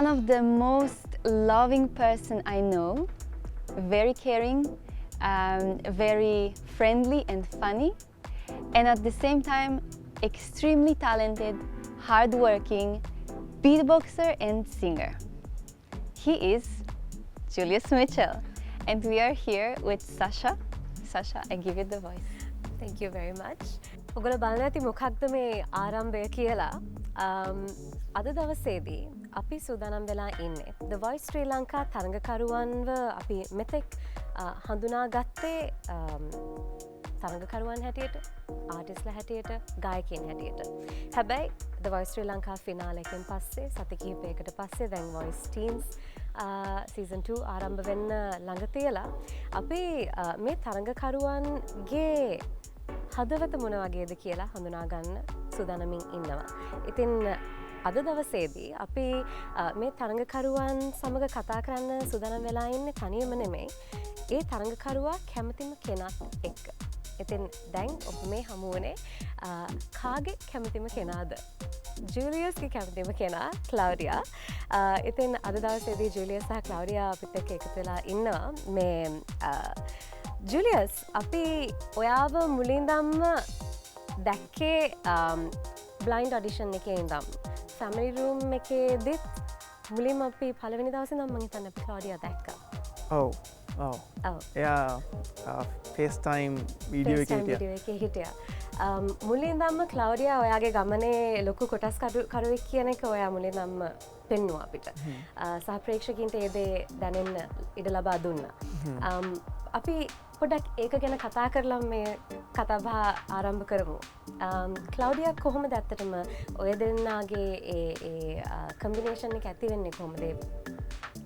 one of the most loving person I know, very caring, very friendly and funny, and at the same time extremely talented, hardworking beatboxer and singer. He is Julius Mitchell, and we are here with Sasha. Sasha, I give you the voice. Thank you very much. ඔගොල්ලෝ බලලා ඇති මොකක්ද මේ ආරම්භය කියලා. අද දවසේදී අපි සූදානම් වෙලා ඉන්නේ The Voice Sri Lanka තරඟකරුවන්ව අපි මෙතෙක් හඳුනාගත්තේ තරඟකරුවන් හැටියට, ආටිස්ලා හැටියට, ගායකයින් හැටියට. හැබැයි The Voice Sri Lanka ෆිනාල එකෙන් පස්සේ සති කිහිපයකට පස්සේ දැන් Voice Teens season 2 ආරම්භ වෙන්න ළඟ තියලා අපි මේ තරඟකරුවන්ගේ හදවත මොන වගේද කියලා හඳුනා ගන්න සූදානමින් ඉන්නවා. ඉතින් අද දවසේදී අපි මේ තරඟකරුවන් සමග කතා කරන්න සූදානම් වෙලා ඉන්නේ තනියම නෙමෙයි. ඒ තරඟකරුවා කැමතිම කෙනත් එක්ක. ඉතින් දැන් ඔබ මේ හමු වුණේ කාගේ කැමතිම කෙනාද? ජූලියස්ගේ කැමතිම කෙනා ක්ලවුඩියා. ඉතින් අද දවසේදී ජූලියස් සහ ක්ලවුඩියා අපිත් එක්ක එකතු වෙලා ඉන්නවා. මේ ජූලියස්, අපි ඔයාව මුලින්දම්ම දැක්කේ බ්ලයින්ඩ් ඔඩිෂන් එකේ ඉඳන්. ෆැමිලි රූම් එකේදීත් මුලින්ම අපි පළවෙනි දවසේ නම් මම හිතන්නේ අපි ක්ලවුඩියා දැක්කා. ඔව්. එයා FaceTime වීඩියෝ එකේ හිටියා. මුලින්දම්ම ක්ලවුඩියා ඔයාගේ ගමනේ ලොකු කොටස් කරුවෙක් කියන එක ඔයා මුලින්දම්ම පෙන්නුවා අපිට. සහ ප්‍රේක්ෂකයින්ට ඒ දේ දැනෙන්න ඉඩ ලබා දුන්නා. අපි පොඩක් ඒක ගැන කතා කරලා මේ කතාබහ ආරම්භ කරමු. ක්ලවුඩියා කොහොමද ඇත්තටම ඔය දෙන්නාගේ ඒ කම්බිනේෂන් එක ඇති වෙන්නේ කොහොමද?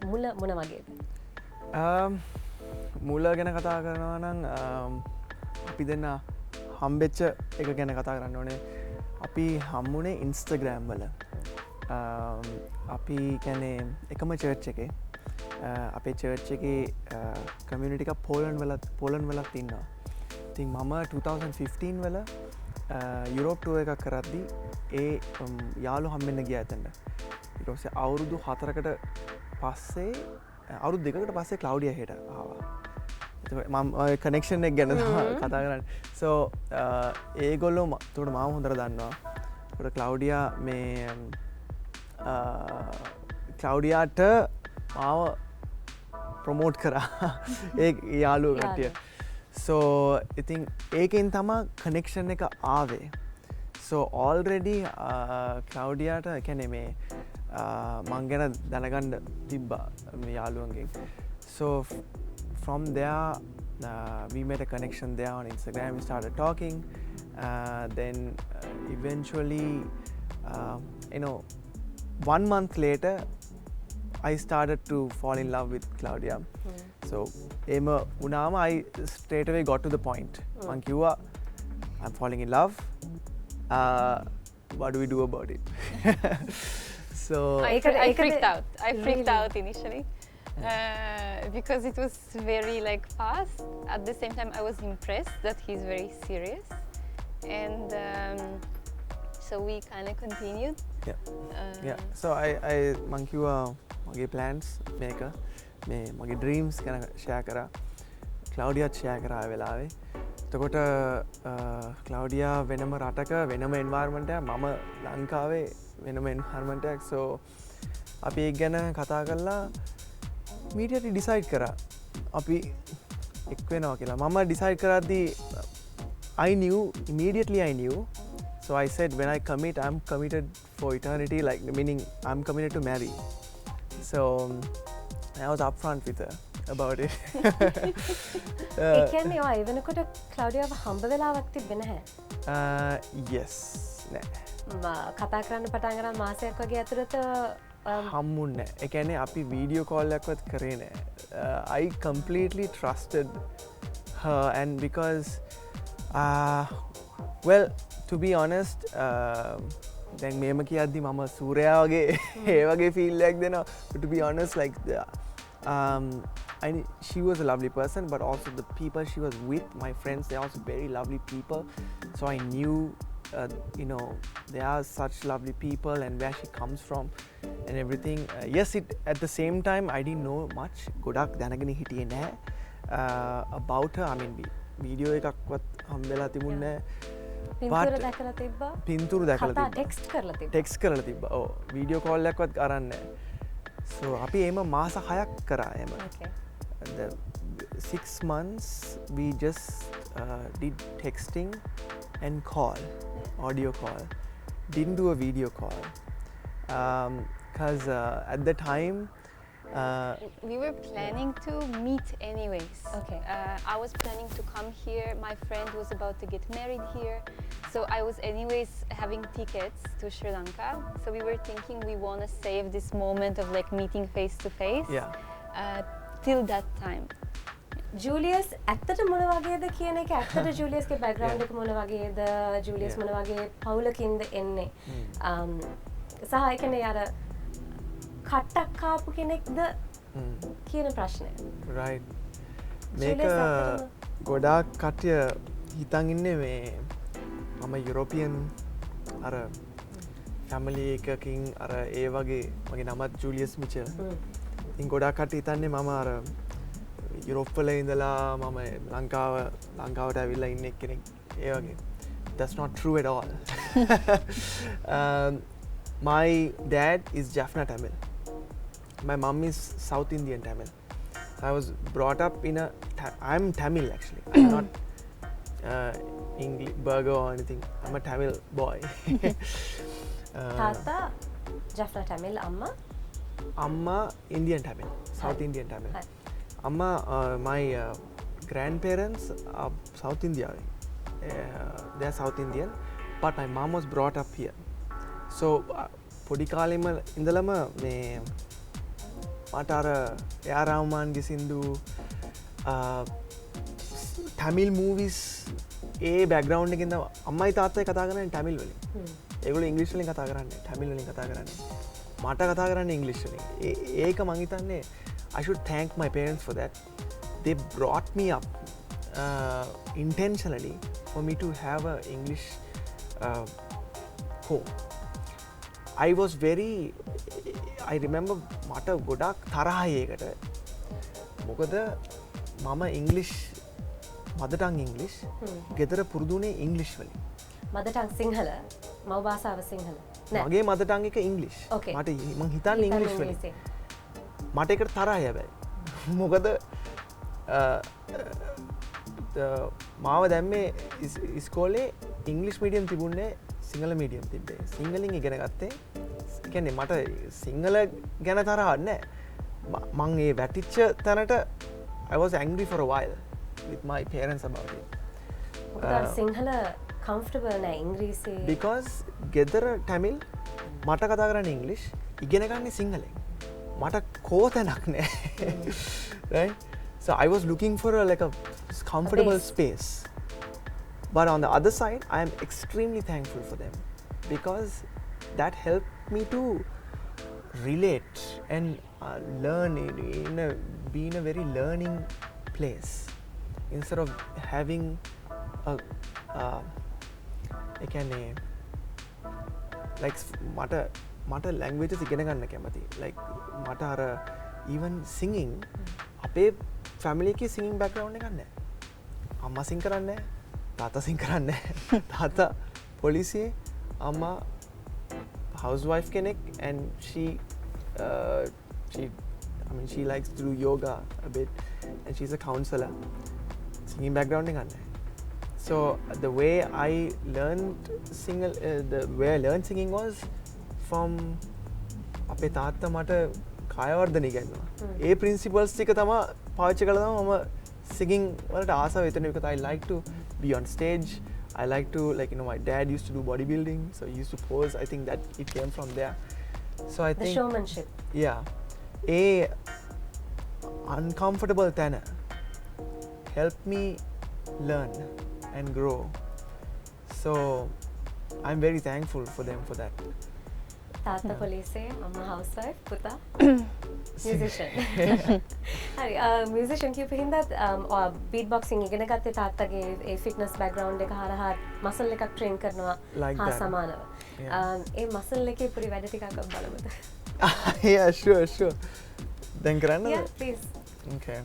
මුල මොන වගේද? මුල ගැන කතා කරනවා නම් අපි දෙන්න හම්බෙච්ච එක ගැන කතා කරන්න ඕනේ. අපි හම්බුනේ ඉන්ස්ටග්‍රෑම් වල. අපි කැනේ එකම චර්ච් එකේ අපේ චර්ච් එකේ කමියුනිටි එකක් පෝලන්ඩ් වලත් ඉන්නවා. ඉතින් මම 2015 වල යුරෝප් ටුවර් එකක් කරද්දී ඒ යාළුවෝ හම්බෙන්න ගියා එතනට. ඊට පස්සේ අවුරුදු 4කට පස්සේ අවුරුදු 2කට පස්සේ ක්ලවුඩියා හෙට ආවා. මම කනෙක්ෂන් එක ගැන කතා කරන්නේ. සෝ ඒගොල්ලෝ එතකොට මාව හොඳට දන්නවා. ඒකට ක්ලවුඩියා මේ ක්ලවුඩියාට මාව ප්‍රමෝට් කරා ඒ යාළුවෝ කට්ටිය. සෝ ඉතින් ඒකෙන් තමා කනෙක්ෂන් එක ආවේ. සෝ ඔල්රෙඩි ක්ලවුඩියාට කියන්නේ මේ මං ගැන දැනගන්න තිබ්බා මේ යාළුවන්ගෙන්. So from there we made a connection there on Instagram. We started talking. Then eventually 1 month later I started to fall in love with Claudia. So ema unama I straight away got to the point. Man kiwa I'm falling in love. What do we do about it? So I freaked out. I freaked out initially because it was very like fast. At the same time, I was impressed that he's very serious, and so we kind of continued. Yeah. So I mankiwa mage plans meka me mage dreams kana share kara. Claudia share kara වෙලාවේ. එතකොට ක්ලවුඩියා වෙනම රටක වෙනම environment එකක්, මම ලංකාවේ වෙනම environment එකක්. සෝ අපි ඒක ගැන කතා කරලා ඉමීඩියට්ලි ඩිසයිඩ් කරා අපි එක් වෙනවා කියලා. මම ඩිසයිඩ් කරද්දී immediately I knew. So I said when I commit, I'm committed for eternity, like meaning I'm committed to marry. So I was upfront with her about it. ඒ කියන්නේ ඔය වෙනකොට ක්ලවුඩියාව හම්බ වෙලාවක් තිබ්බේ නැහැ. Yes. නෑ. කතා කරන්න පටන් ගන්න මාසයක් වගේ ඇතුළත හම්බුන්නේ නැහැ. ඒ කියන්නේ අපි වීඩියෝ කෝල් එකක්වත් කරේ නැහැ. I completely trusted her, and because well, to be honest, දැන් මේම කියද්දි මම සූර්යා වගේ ඒ වගේ ෆීල් එකක් දෙනවා. But to be honest, like she was a lovely person, but also the people she was with, my friends, they're also very lovely people. So I knew you know, they are such lovely people and where she comes from and everything. Yes, at the same time I didn't know much. ගොඩක් දැනගෙන හිටියේ නැහැ about her. I mean, video එකක්වත් හම්බෙලා තිබුණේ නැහැ. පින්තූර දැකලා තිබ්බා? පින්තූර දැකලා තිබ්බා. ටෙක්ස්ට් කරලා තිබ්බා. ටෙක්ස්ට් කරලා තිබ්බා. ඔව්. වීඩියෝ කෝල් එකක්වත් අරන් නැහැ. So අපි එම මාස 6ක් කරා එම. Okay. The 6 months we just did texting and call, audio call. Didn't do a video call because at the time We were planning to meet anyways. Okay. I was planning to come here. My friend was about to get married here. So I was anyways having tickets to Sri Lanka. So we were thinking we want to save this moment of like meeting face to face. Yeah. Till that time. ජූලියස් ඇත්තට මොන වගේද කියන එක ඇත්තට ජූලියස්ගේ background එක මොන වගේද ජූලියස් මොන වගේ පවුලකින්ද එන්නේ සහ ඒ කියන්නේ අර කට්ටක් කාපු කෙනෙක්ද කියන ප්‍රශ්නය right මේක ගොඩාක් කට්ටිය හිතන් ඉන්නේ මේ මම යුරෝපියන් අර ෆැමිලි එකකින් අර ඒ වගේ මගේ නමත් ජූලියස් මිචෙල් ඉතින් ගොඩාක් කට්ටිය හිතන්නේ මම අර යුරෝප් වල ඉඳලා මම ලංකාවට ඇවිල්ලා ඉන්න කෙනෙක් ඒ වගේ. That's not true at all. My dad is Jaffna Tamil. My mom is South Indian Tamil. So I was brought up in a I'm Tamil actually. I'm not English burger or anything. I'm a Tamil boy. තාත්තා ජෆ්නා Tamil Amma Indian Tamil. South Indian Tamil. Hi. Amma, my grandparents are South Indian. They are South Indian, but my mom was brought up here. So, පොඩි කාලෙම ඉඳලම මේ මට අර එයා රහමාන්ගේ සින්දු Tamil movies ඒ background එකෙන් අම්මයි තාත්තයි කතා කරන්නේ Tamil වලින්. ඒගොල්ලෝ ඉංග්‍රීසි වලින් කතා කරන්නේ Tamil වලින් කතා කරන්නේ. මට කතා කරන්නේ ඉංග්‍රීසි වලින්. ඒක මං හිතන්නේ I should thank my parents for that. They brought me up intentionally for me to have an English home. I was I remember මට ගොඩක් තරහයි ඒකට. මොකද මම English mother tongue English ගෙදර පුරුදුනේ English වලින්. මදර් ටං සිංහල මව් භාෂාව සිංහල නෑ. මගේ mother tongue එක English. Okay. මට මං හිතන්නේ English වලින්. මට එකට තරහයි හැබැයි. මොකද මාව දැම්මේ ඉස්කෝලේ ඉංග්ලිෂ් මීඩියම් තිබුණේ සිංහල මීඩියම් තිබ්බේ. සිංහලෙන් ඉගෙන ගත්තේ. ඒ කියන්නේ මට සිංහල ගැන තරහක් නැහැ. මං ඒ වැටිච්ච තැනට I was angry for a while with my parents about it. මොකද සිංහල comfortable නෑ ඉංග්‍රීසි. Because ගෙදර Tamil මට කතා කරන්නේ English ඉගෙන ගන්නේ සිංහලෙන්. මට කෝතැනක් නෑ. Right? So I was looking for a comfortable space. But on the other side, I am extremely thankful for them because that helped me to relate and learn be in a very learning place instead of having මට languages ඉගෙන ගන්න කැමති. Like මට අර even singing අපේ family එකේ singing background එකක් නැහැ. අම්මා sing කරන්නේ නැහැ. තාත්තා sing කරන්නේ නැහැ. තාත්තා පොලිසියේ අම්මා housewife කෙනෙක් and she likes to do yoga a bit and she's a counselor. Singing background එකක් නැහැ. So the way I learned singing was from අපේ තාත්තා මට කායවර්ධන ඉගෙනුවා. ඒ principles ටික තමයි පාවිච්චි කළා තමයි මම singing වලට ආසාව හිතෙන because I like to be on stage. I like to my dad used to do bodybuilding, so he used to pose. I think that it came from there. So I think the showmanship. Yeah. A uncomfortable tana helped me learn and grow. So I'm very thankful for them for that. තාත්තා පොලිසියේ අම්මා housewife පුතා musician හරි musician කියපු හින්දා beat boxing ඉගෙන ගත්තේ තාත්තගේ ඒ fitness background එක හරහා muscle එකක් train කරනවා හා සමානව ඒ muscle එකේ පොඩි වැඩ ටිකක් බලමුද yeah sure දැන් කරන්නද yeah please okay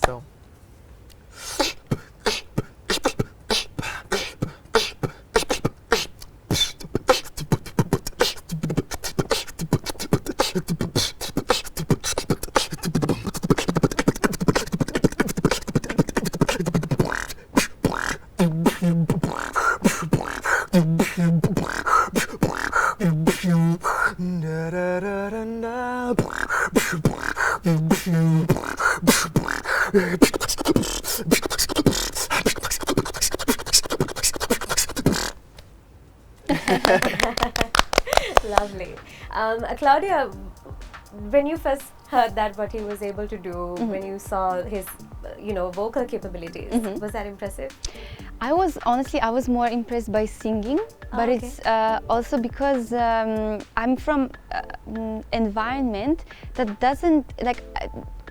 so Lovely. Claudia, when you first heard that what he was able to do, when you saw his, vocal capabilities, was that impressive? I was more impressed by singing, but okay. it's also because I'm from environment that doesn't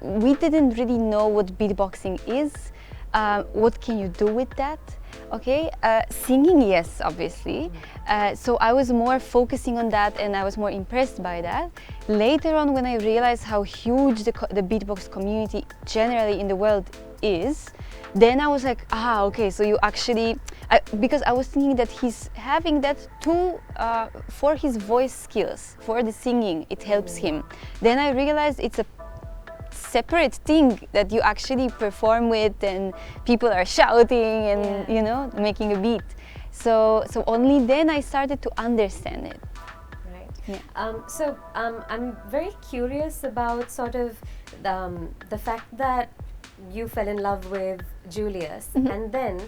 we didn't really know what beatboxing is. What can you do with that? Okay, singing, yes, obviously. So I was more focusing on that, and I was more impressed by that. Later on, when I realized how huge the beatbox community generally in the world is, then I was like, okay, so you actually, because I was thinking that he's having that too for his voice skills, for the singing, it helps him. Then I realized it's a separate thing that you actually perform with, and people are shouting and making a beat. So only then I started to understand it. Right. Yeah. So I'm very curious about sort of the fact that you fell in love with Julius, and then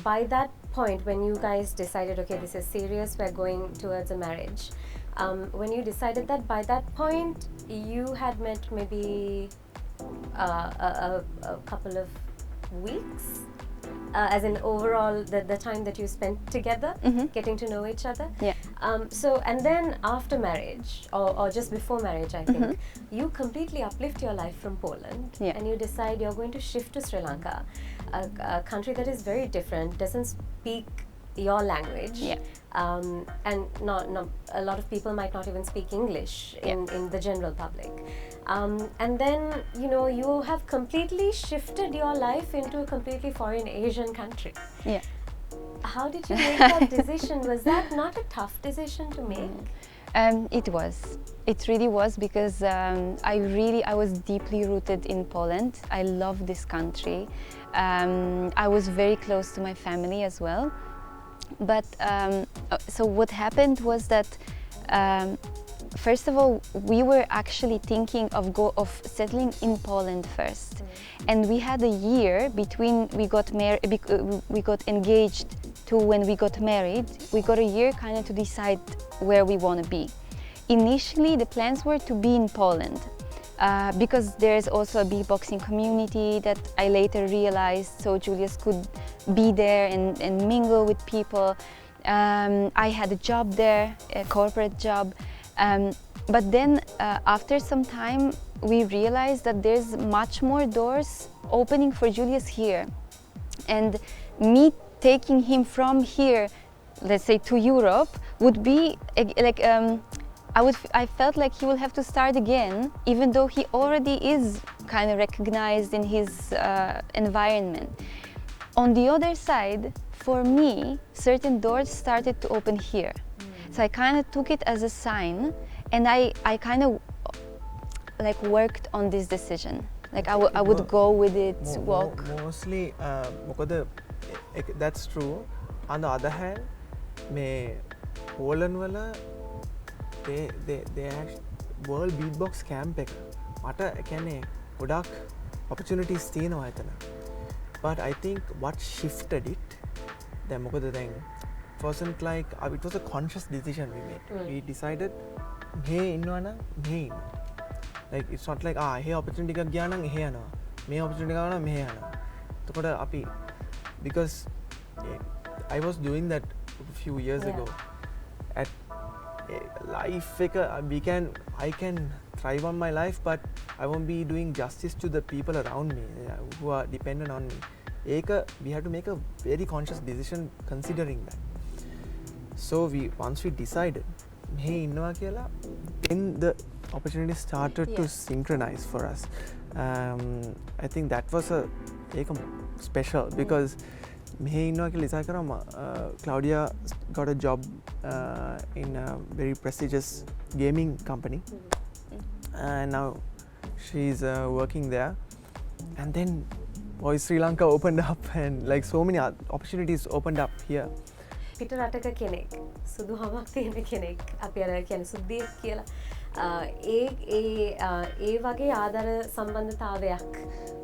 by that point when you guys decided, okay, this is serious, we're going towards a marriage. When you decided that, by that point you had met maybe a couple of weeks, as in overall the time that you spent together, getting to know each other. Yeah. So and then after marriage, or just before marriage, I think, you completely uplift your life from Poland, and you decide you're going to shift to Sri Lanka, a country that is very different, doesn't speak your language, and not a lot of people might not even speak English in the general public, and then you have completely shifted your life into a completely foreign Asian country. Yeah. How did you make that decision? Was that not a tough decision to make? It really was, because I was deeply rooted in Poland. I love this country. I was very close to my family as well. But so what happened was that first of all, we were actually thinking of settling in Poland first, and we had a year between we got engaged to when we got married. We got a year kind of to decide where we want to be. Initially, the plans were to be in Poland, because there's also a beatboxing community that I later realized, so Julius could be there and mingle with people. I had a job there, a corporate job, but then after some time we realized that there's much more doors opening for Julius here, and me taking him from here, let's say, to Europe would be like I felt like he will have to start again, even though he already is kind of recognized in his environment. On the other side, for me, certain doors started to open here. So I kind of took it as a sign, and I kind of worked on this decision. I would go with it, walk. Mostly, that's true. On the other hand, Poland wala they actually world beatbox camp එක මට කියන්නේ ගොඩක් opportunities තියෙනවා එතන. But I think what shifted it, දැන් මොකද දැන් wasn't like it was a conscious decision we made. We decided මේ ඉන්නවා නම් මේ ඉන්න. Like it's not like මේ opportunity එකක් ගියා නම් එහෙ යනවා. මේ opportunity එකක් ගියා නම් මෙහෙ යනවා. එතකොට අපි because I was doing that a few years ago at life I can thrive on my life, but I won't be doing justice to the people around me who are dependent on me. We have to make a very conscious decision considering that. So once we decided hey innawa kiyala, then the opportunity started to synchronize for us. I think that was a special because මෙහි ඉන්නවා කියලා ඉසා කරා Claudia got a job in a very prestigious gaming company, and now she's working there, and then Voice Sri Lanka opened up and like so many opportunities opened up here. පිට රටක කෙනෙක් සුදු හමක් තියෙන කෙනෙක් අපි අර කියන්නේ සුද්දියෙක් කියලා ඒ වගේ ආදර සම්බන්ධතාවයක්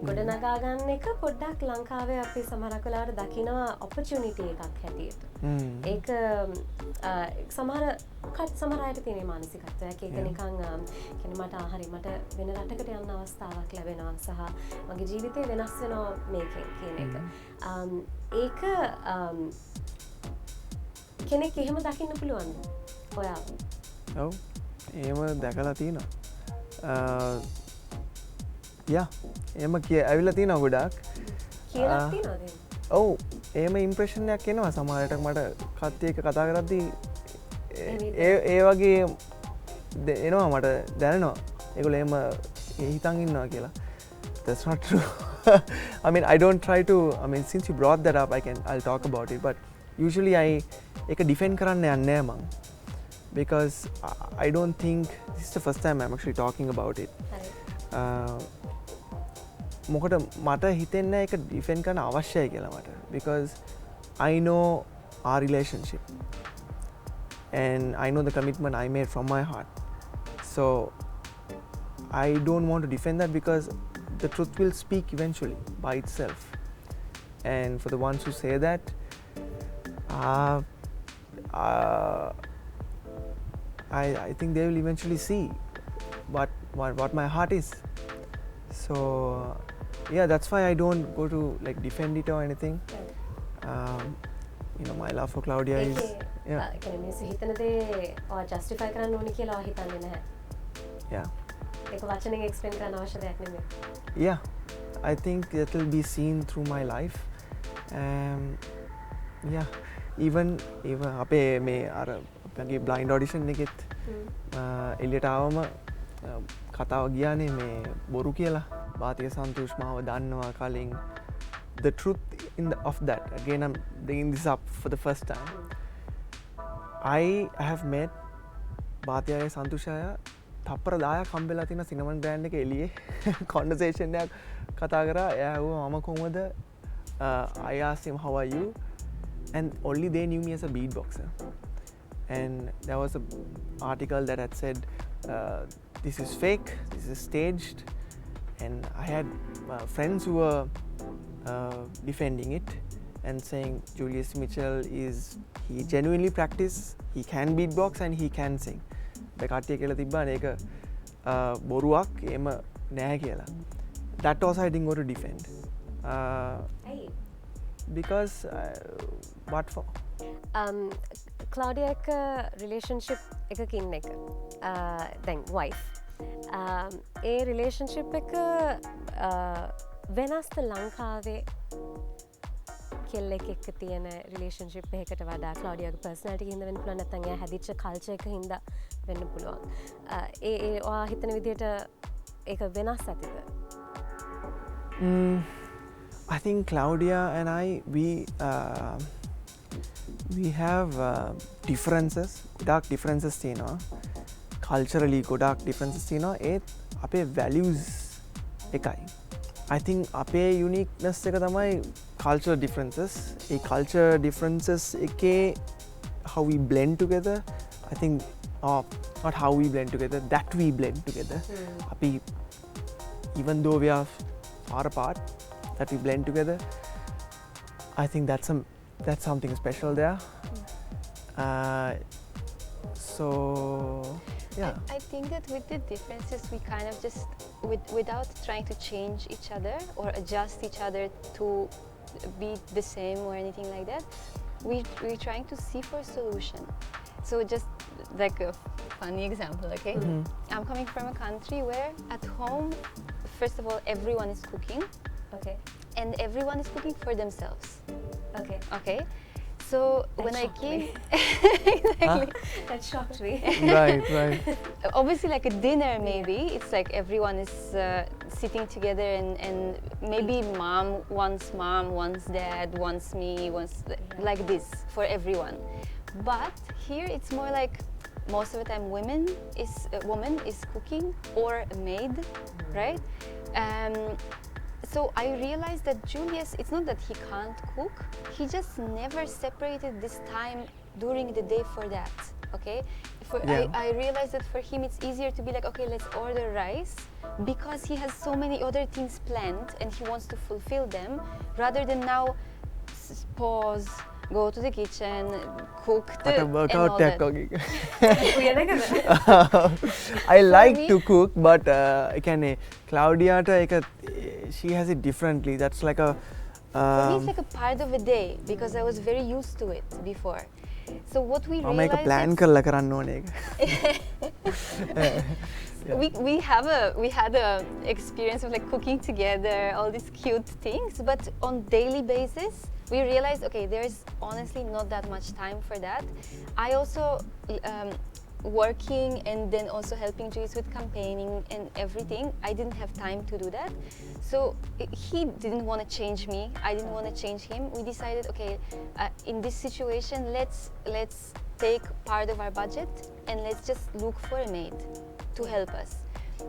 ගොඩනගා ගන්න එක පොඩ්ඩක් ලංකාවේ අපි සමහරක් වෙලාවට දකිනවා opportunity එකක් හැටියට. ඒක සමහර අයට තියෙන මානසිකත්වයක්. ඒක නිකන් කියන්නේ මට හරි මට වෙන රටකට යන්න අවස්ථාවක් ලැබෙනවා සහ මගේ ජීවිතේ වෙනස් වෙනවා මේකෙන් කියන එක. ඒක කෙනෙක් එහෙම දකින්න පුළුවන්ද ඔයාව? ඔව් එහෙම දැකලා තියෙනවා. එහෙම ඇවිල්ලා තියෙනවා ගොඩාක්. කියලා තියෙනවද? ඔව් එහෙම ඉම්ප්‍රෙෂන් එකක් එනවා සමහරට මට කට්ටිය එක කතා කරද්දී ඒ වගේ එනවා මට දැනෙනවා ඒගොල්ලෝ එහෙම හිතන් ඉන්නවා කියලා. That's not true. I mean I don't try to, I mean since you brought that up I'll talk about it, but usually ඒක defend කරන්න යන්නේ නැහැ මං, because I don't think this is the first time I'm actually talking about it. මොකද මට හිතෙන්නේ ඒක defend කරන්න අවශ්‍යයි කියලා මට, because I know our relationship and I know the commitment I made from my heart, so I don't want to defend that because the truth will speak eventually by itself. And for the ones who say that, I think they will eventually see what my heart is. So yeah, that's why I don't go to like defend it or anything. You know, my love for Claudia is හිතන දේ justify කරන්න ඕනි කියලා හිතන්නේ නැහැ. Yeah. ඒක වචනෙන් explain කරන්න අවශ්‍ය දෙයක් නෙමෙයි. Yeah, I think that will be seen through my life. Yeah, even අපේ මේ අර අපගේ blind audition එකෙත් එළියට ආවම කතාව ගියානේ මේ බොරු කියලා. භාතික සන්තෝෂ් මාව දන්නවා කලින්. The truth of that, again I'm bringing this up for the first time. I have met භාතිකගේ සන්තෝෂය තප්පර 10ක් හම්බෙලා තියෙන සිනමන් බ්‍රෑන්ඩ් එක එළියේ conversation එකක් කතා කරා. එයා ඇහුවා මම කොහමද, I asked him how are you, and only they knew me as a beatboxer. And there was an article that had said this is fake, this is staged, and I had friends who were defending it and saying Julius Mitchell he genuinely practice, he can beatbox and he can sing. කට්ටිය කියලා තිබ්බානේ ඒක බොරුවක් එහෙම නැහැ කියලා. That also I didn't go to defend. Because what for? Claudia එක relationship එකක ඉන්න එක. දැන් wife. ඒ relationship එක වෙනස්ද ලංකාවේ කෙල්ලෙක් එක්ක තියෙන relationship එකකට වඩා Claudiaගේ personality හින්දා වෙන්න පුළුවන්, නැත්නම් එයා හැදිච්ච culture එක හින්දා වෙන්න පුළුවන්. ඒ ඔයා හිතන විදිහට ඒක වෙනස් ඇතිද? I think Claudia and I, we have differences, ගොඩාක් differences තියෙනවා. Culturally ගොඩාක් differences තියෙනවා. ඒත් අපේ values එකයි. I think අපේ uniqueness එක තමයි cultural differences. ඒ culture differences එකේ how we blend together, I think not how we blend together, that we blend together. අපි even though we are far apart, that we blend together, I think that's something special there. So yeah, I think that with the differences we kind of just without trying to change each other or adjust each other to be the same or anything like that, we're trying to see for a solution. So just like a funny example, okay? I'm coming from a country where at home, first of all, everyone is cooking. Okay. And everyone is cooking for themselves. Okay. Okay? So That when I shocked came, me. exactly. That shocked me. right. Obviously, like a dinner, maybe it's like everyone is sitting together, and maybe mom wants dad, wants me, like this for everyone. But here it's more like most of the time woman is cooking or a maid, right? So I realized that Julius, it's not that he can't cook, he just never separated this time during the day for that, okay? I realized that for him it's easier to be like, okay, let's order rice, because he has so many other things planned and he wants to fulfill them, rather than now pause, go to the kitchen, cook Like a and workout all tech. that. I like me- to cook, but Claudia, she has it differently. That's like a. For me, it's like a part of a day because I was very used to it before. So what we make a realized plan is කරලා කරන්න ඕනේ ඒක. we had a experience of like cooking together, all these cute things, but on daily basis we realized, okay, there's honestly not that much time for that. I also working and then also helping Julius with campaigning and everything, I didn't have time to do that. So he didn't want to change me, I didn't want to change him. We decided, okay, in this situation, let's take part of our budget and let's just look for a maid to help us.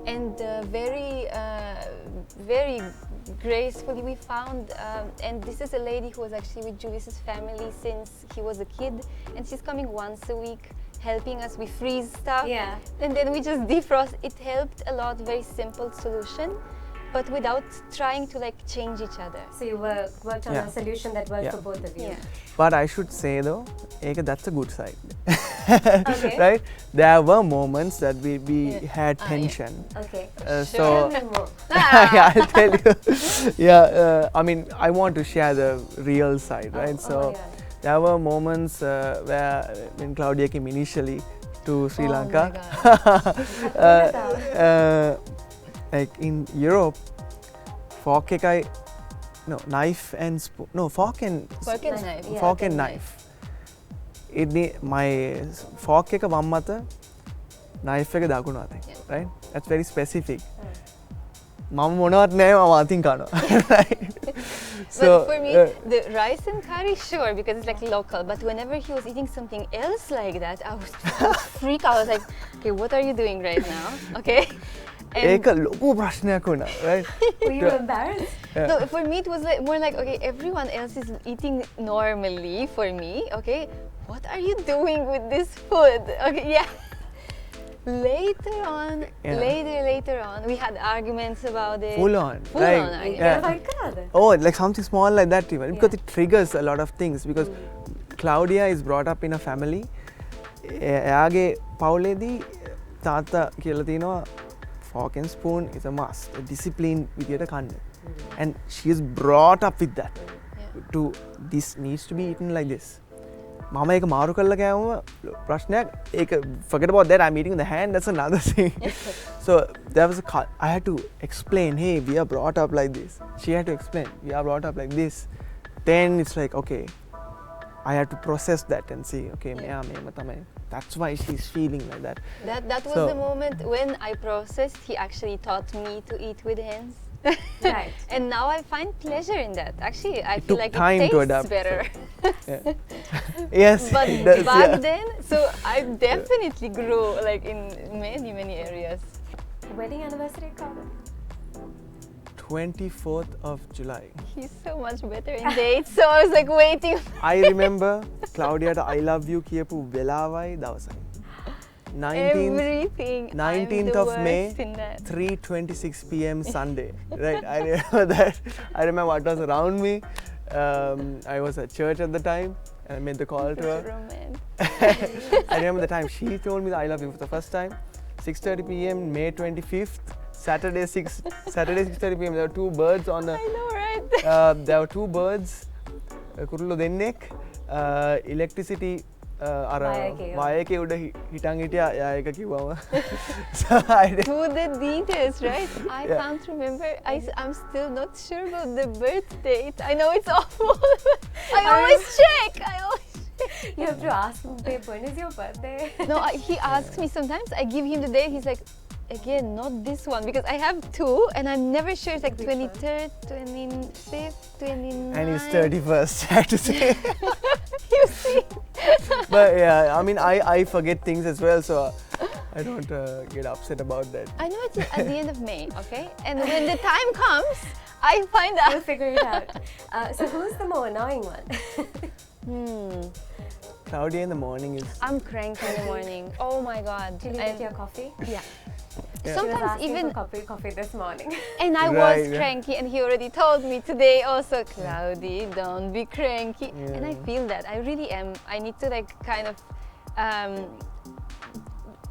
And very gracefully we found, and this is a lady who was actually with Julius's family since he was a kid, and she's coming once a week helping us. We freeze stuff, Yeah. and then we just defrost. It helped a lot, very simple solution, but without trying to like change each other. So you worked on Yeah. a solution that worked Yeah. for both of you. Yeah. But I should say though, that's a good side. Okay. Right? There were moments that we had yeah. tension. Okay. So Tell me more. yeah, I'll tell you. Yeah, I mean, I want to share the real side, right? So yeah. there were moments where when Claudia came initially to Sri Oh my Lanka, God. like in Europe, fork knife and spoon, no, fork and Fork and knife. Yeah. fork and knife. My fork එක වම් අත, knife එක දකුණු අතේ, right? That's very specific. මම මොනවත් නැහැ, මම අතින් කනවා. Right? But for me, the rice and curry, sure, because it's like local. But whenever he was eating something else like that, I was freak. I was like, okay, what are you doing right now? Okay. ඒක ලොකු ප්‍රශ්නයක් වුණා, right? Were you embarrassed? Yeah. No, for me it was like more like, okay, everyone else is eating normally. For me, okay, what are you doing with this food? Okay, yeah. Later on, we had arguments about it. Full on. Full like, on argument. Yeah. Like that. Oh, like something small like that even, because it triggers a lot of things, because Claudia is brought up in a family. එයාගේ පවුලේදී තාත්තා කියලා තියෙනවා fork and spoon is a must, a discipline විදියට කන්න. And she is brought up with that. To this needs to be eaten like this. මම ඒක මාරු කරලා කෑවම ප්‍රශ්නයක්. ඒක forget about that, I'm eating in the hand, that's another thing. So there was I had to explain, hey, we are brought up like this. She had to explain, we are brought up like this. Then it's like, okay, I had to process that and see, okay, that's why she's feeling like that. That was So- the moment when I processed. He actually taught me to eat with hands. Right. And now I find pleasure in that. Actually, I feel took like time it to tastes adapt, better. Yeah. Yes, But it does, back yeah. then, so I definitely grew like in many areas. Wedding anniversary card. 24th of July. He's so much better in dates, so I was like waiting. I remember Claudia I love you කියපු වෙලාවයි දවසයි. Everything. 19th I'm of the May, worst in that. 3:26 p.m. Sunday. Right, I remember that. I remember what was around me. I was at church at the time, and I made the call to her. Romance. I remember the time she told me that I love you for the first time. 6:30 p.m. May 25th, Saturday 6:30 p.m. There were two birds on the. I know, right? There were two birds. කුරුල්ලෝ දෙන්නෙක් electricity අර වායකේ උඩ හිටන් හිටියා එයා එක කිව්වම To the details, right? I can't remember. I'm still not sure about the birth date. I know it's awful. I always check. You have to ask him, babe, when is your birthday? No, he asks me sometimes. I give him the date. He's like, again, not this one because I have two and I'm never sure. It's like 23rd, 25th, 29th. and it's 31st, I have to say. You see? But yeah, I mean, I forget things as well, so I don't get upset about that. I know it's at the end of May, okay? And when the time comes, I find out. We'll figure it out. So who's the more annoying one? Cloudy in the morning is... I'm cranky in the morning. Oh my god. Did you get your coffee? Yeah. She was Sometimes asking even for coffee this morning. and I Right, was yeah. cranky and he already told me today also, Cloudy, don't be cranky. And I feel that. I really am. I need to like kind of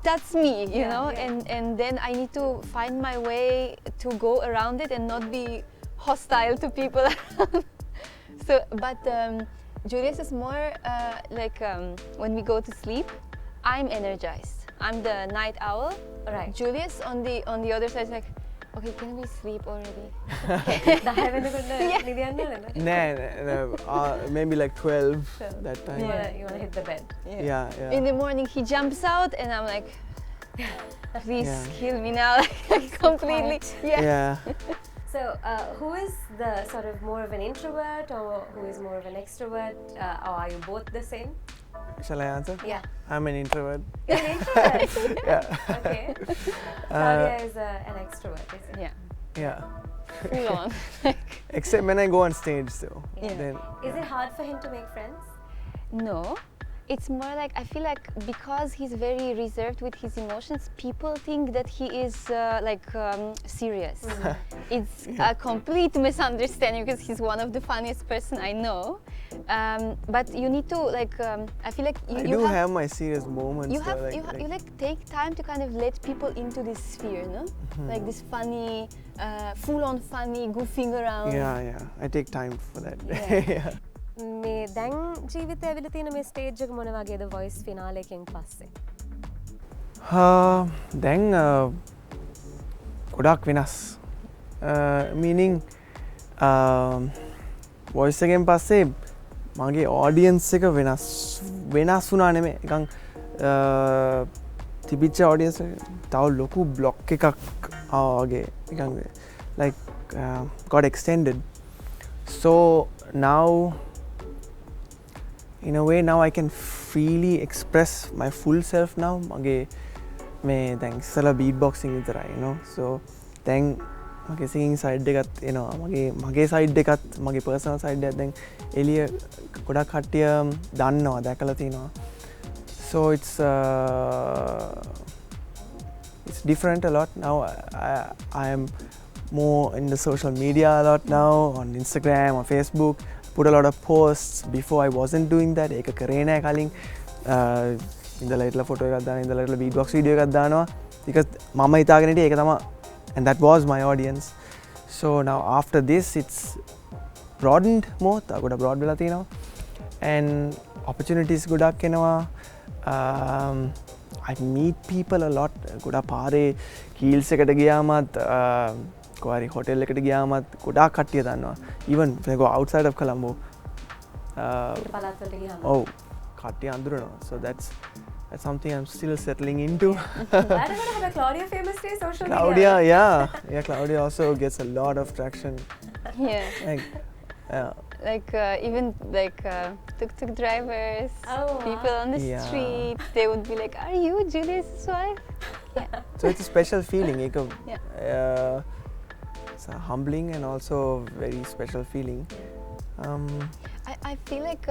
that's me, you know, and then I need to find my way to go around it and not be hostile to people around. So, but Julius is more like when we go to sleep, I'm energized. I'm the night owl. Right. Julius on the other side is like, okay, can we sleep already? Maybe like 12 that time. You wanna hit the bed. Yeah. In the morning he jumps out and I'm like, please kill me now, like completely. Yeah. So who is the sort of more of an introvert or who is more of an extrovert? Or are you both the same? Shall I answer? Yeah. I'm an introvert. You're an introvert? Yeah. Okay. Claudia is an extrovert, isn't it? Yeah. Full on. Except when I go on stage, though. Yeah. Then Is it hard for him to make friends? No, it's more like I feel like because he's very reserved with his emotions, people think that he is serious. It's a complete misunderstanding because he's one of the funniest person I know. But you need to like I feel like I do have my serious moments. you have though, you like take time to kind of let people into this sphere, no? Like this funny, full on funny, goofing around. Yeah. I take time for that. Yeah. මේ දැන් ජීවිතය ඇවිල්ලා තියෙන මේ stage එක මොන වගේද voice ෆිනාලේ එකෙන් පස්සේ? දැන් ගොඩක් වෙනස්. Meaning වොයිස් එකෙන් පස්සේ මගේ audience එක වෙනස් වුණා නෙමෙයි. නිකන් තිබිච්ච audience එක තව ලොකු block එකක් ආවා වගේ. නිකන් like got extended. So now in a way now I can freely express my full self now. මගේ මේ දැන් ඉස්සලා beatboxing විතරයි, you know. So දැන් මගේ singing side එකත් එනවා. මගේ side එකත් මගේ personal side එකත් දැන් එළිය ගොඩක් කට්ටිය දන්නවා, දැකලා තිනවා. So it's different a lot now. I am more in the social media a lot now, on Instagram or Facebook. Put a lot of posts. Before I wasn't doing that. ඒක කරේ නෑ කලින්. ඉඳලා ඉట్లా ෆොටෝ එකක් දාන, ඉඳලා ඉట్లా beatbox video එකක් දානවා. because මම හිතාගෙන හිටියේ ඒක තමයි, and that was my audience. So now after this it's broadened more. ගොඩක් broad වෙලා තියෙනවා. And opportunities ගොඩක් එනවා. I meet people a lot. ගොඩක් පාරේ heels එකට ගියාමත් කොහරි hotel එකට ගියාමත් ගොඩාක් කට්ටිය දන්නවා. Even if I go outside of Colombo. පළාත් වලට ගියාම. Oh, කට්ටිය අඳුරනවා. So that's something I'm still settling into. Claudia famous day social media. Claudia, yeah, Claudia also gets a lot of traction. Like even like tuk-tuk drivers, people on the street, they would be like, "Are you Julius' wife?" So it's a special feeling. It's a humbling and also very special feeling. I feel like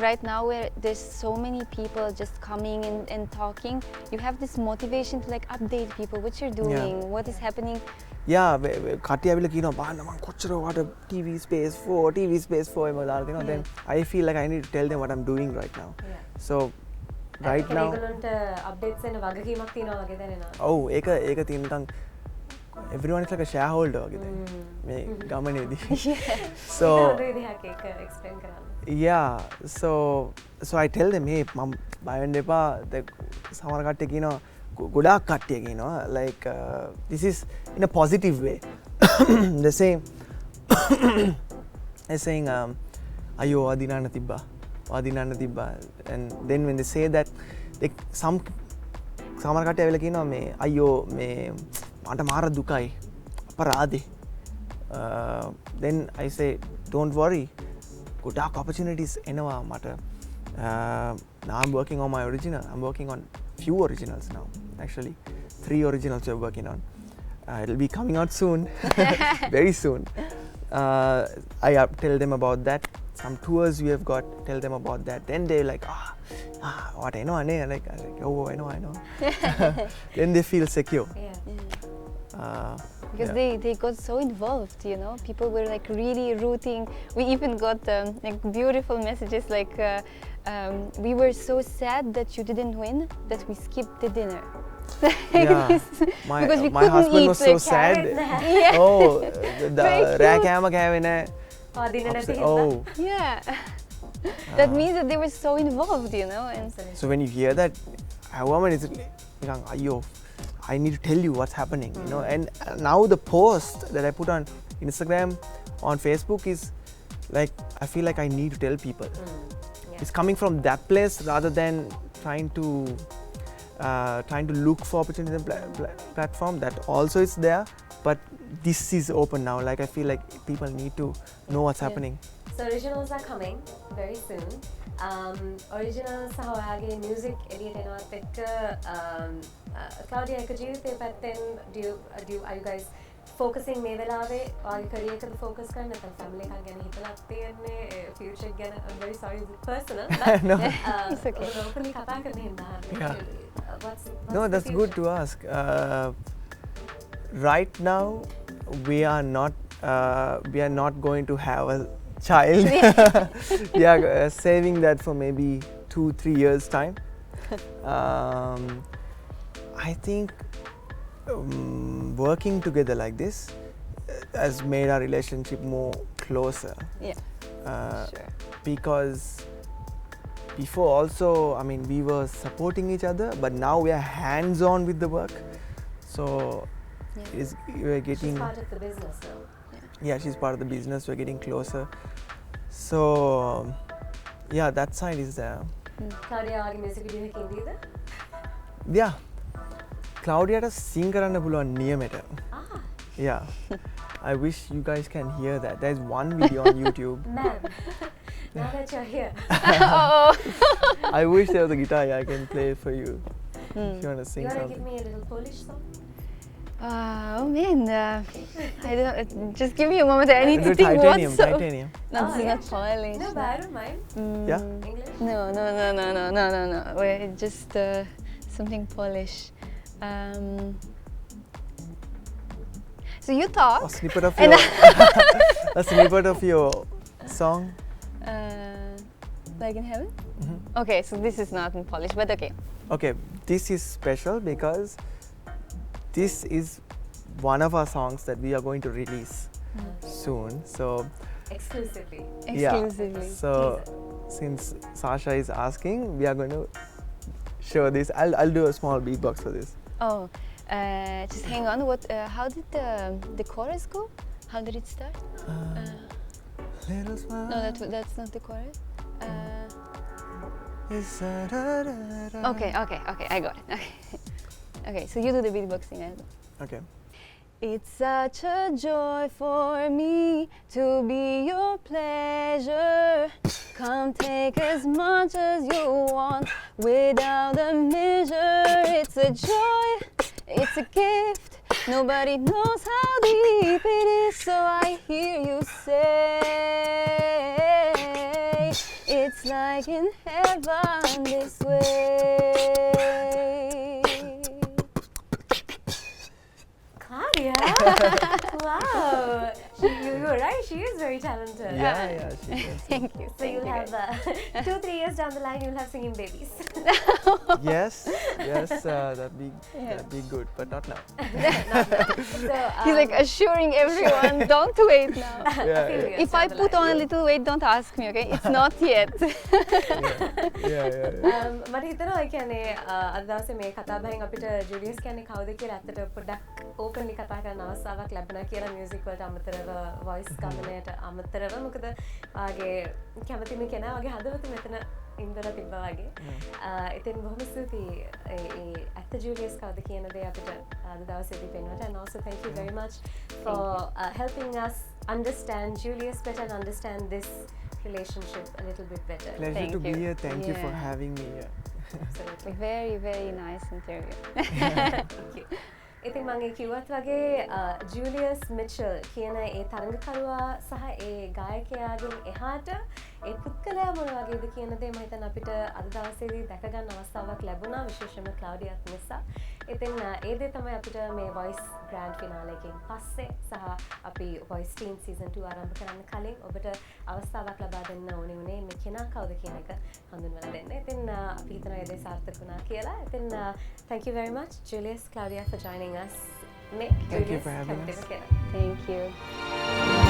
right now where there's so many people just coming and talking, you have this motivation to like update people what you're doing, what is happening. කට්ටිය ඇවිල්ලා කියනවා බලන්න මම කොච්චර වට TV space 4 එහෙම දාලා තිනවා. Then I feel like I need to tell them what I'm doing right now. So right now ඒගොල්ලන්ට updates එන වගකීමක් තියෙනවා වගේ දැනෙනවා. ඔව් ඒක තියෙන නිකන් everyone is like a shareholder වගේ දැන් මේ ගමනේදී. So explain කරන්න. yeah, so I tell them, hey මම බය වෙන්න එපා. සමහර කට්ටිය කියනවා ගොඩාක් කට්ටිය කියනවා like this is in a positive way. They're saying අයියෝ අදිනන්න තිබ්බා and then when they say that සමහර කට්ටිය ඇවිල්ලා කියනවා මේ අයියෝ මේ මට මාර දුකයි අපරාධේ. Then I say don't worry, ගොඩාක් opportunities එනවා මට. Now I'm working on my original. I'm working on few originals now. Actually 3 originals we're working on. It'll be coming out soon. Very soon. I tell them about that. Some tours we have got, tell them about that. Then they're like, what I know, like, oh, I know. Then they feel secure. Because they got so involved, you know. People were like really rooting. We even got like beautiful messages like, we were so sad that you didn't win that we skipped the dinner. Yeah, because we my couldn't husband eat was the so sad. Yeah. Oh, the rakama kavene. Oh, Yeah. That means that they were so involved, you know. And so when you hear that, a woman is like, "Ayyo, I need to tell you what's happening," you know. And now the post that I put on Instagram, on Facebook is like, I feel like I need to tell people. It's coming from that place rather than trying to look for opportunities and platform that also is there, but this is open now. Like I feel like people need to know what's happening. So originals are coming very soon. Originals සහ ඔයාගේ music edit එනවත් එක්ක Claudia එක ජීවිතේ පැත්තෙන් are you guys focusing මේ වෙලාවේ ඔයාගේ career එකද focus කරන්නේ නැත්නම් family එකක් ගැන හිතලක් තියෙන්නේ future ගැන? I'm very sorry, it's personal, but No. It's okay. openly කතා කරන්න හින්දා Yeah. what's No, the that's future? good to ask. Right now, we are not going to have a child. We are saving that for maybe 2-3 years time. I think working together like this has made our relationship more closer. yeah, sure. Because before also, I mean, we were supporting each other, but now we are hands-on with the work. So we're getting. She's part of the business now. Yeah, she's part of the business. We're getting closer. So yeah, that side is there. Claudia ඔයාගේ music video එකකින් දීද? Yeah, Claudia ට sing කරන්න පුළුවන් නියමෙට. Yeah, I wish you guys can hear that. There's one video on YouTube. Ma'am, now that you're here. I wish there was a guitar. Yeah, I can play it for you. If you want to sing You want to something. give me a little Polish song? Oh man, I don't. Just give me a moment. I need Do to think titanium. what song. Titanium. No, this is yeah, not Polish. No, but I don't mind. Yeah. English? No. Wait, just something Polish. So you talk. A snippet of your a snippet of your song. Like in heaven? Okay, so this is not in Polish, but okay. Okay, this is special because this is one of our songs that we are going to release soon. So Exclusively. Exclusively. so since Sasha is asking, we are going to show this. I'll do a small beatbox for this. Oh, just hang on. What? How did the chorus go? How did it start? Little smile. No, that's not the chorus. Okay, I got it. Okay, so you do the beatboxing. Okay. It's such a joy for me to be your pleasure. Come take as much as you want without a measure. It's a joy, it's a gift. Nobody knows how deep it is, so I hear you say, it's like in heaven this way. Claudia! Wow! You you were right. She is very talented. Yeah, she is. Thank you. So you'll have 2-3 years down the line, you'll have singing babies. Yes, that'd be good, but not now. So He's like assuring everyone, don't wait now. a few years If down I the put line. on a little weight, don't ask me, okay? It's not yet. මට හිතනවා ඒ කියන්නේ අද දවසේ මේ කතා බහෙන් අපිට Julius කියන්නේ කවුද කියලා ඇත්තට පොඩ්ඩක් ඕපන්ලි කතා කරන්න අවස්ථාවක් ලැබුණා කියලා මියුසික් වලට අමතරව වොයිස් ගමනයට අමතරව මොකද වාගේ කැමතිම කෙනා වගේ හදවත මෙතන ඉන්දලා තිබ්බා වගේ. ඉතින් බොහොම ස්තුතියි ඒ ඇත්ත ජුලියස් කවුද කියන දේ අපිට අද දවසේදී පෙන්වන්නට. And also thank you very much for helping us understand Julius better and understand this relationship a little bit better. Pleasure Thank to be you. here. Thank you for Yeah. having me here. Absolutely. Very, very nice interview. Thank you. ඉතින් මම ඒ කිව්වත් වගේ ජූලියස් මිචල් කියන ඒ තරඟකරුවා සහ ඒ ගායකයාගෙන් එහාට ඒ පුද්ගලයා මොන වගේද කියන දේ මම හිතන අපිට අද දවසේදී දැක ගන්න අවස්ථාවක් ලැබුණා විශේෂයෙන්ම ක්ලවුඩියත් නිසා. ඉතින් ඒ දේ තමයි අපිට මේ වොයිස් ග්‍රෑන්ඩ් ෆිනාලේ එකෙන් පස්සේ සහ අපි වොයිස් ටීම් සීසන් 2 ආරම්භ කරන්න කලින් ඔබට අවස්ථාවක් ලබා දෙන්න ඕනේ උනේ මේ කෙනා කවුද කියන එක හඳුන්වලා දෙන්න. ඉතින් අපි හිතනවා ඒ දේ සාර්ථක වුණා කියලා. ඉතින් thank you very much Julius, Claudia for joining us. Thank you for having us. Thank you.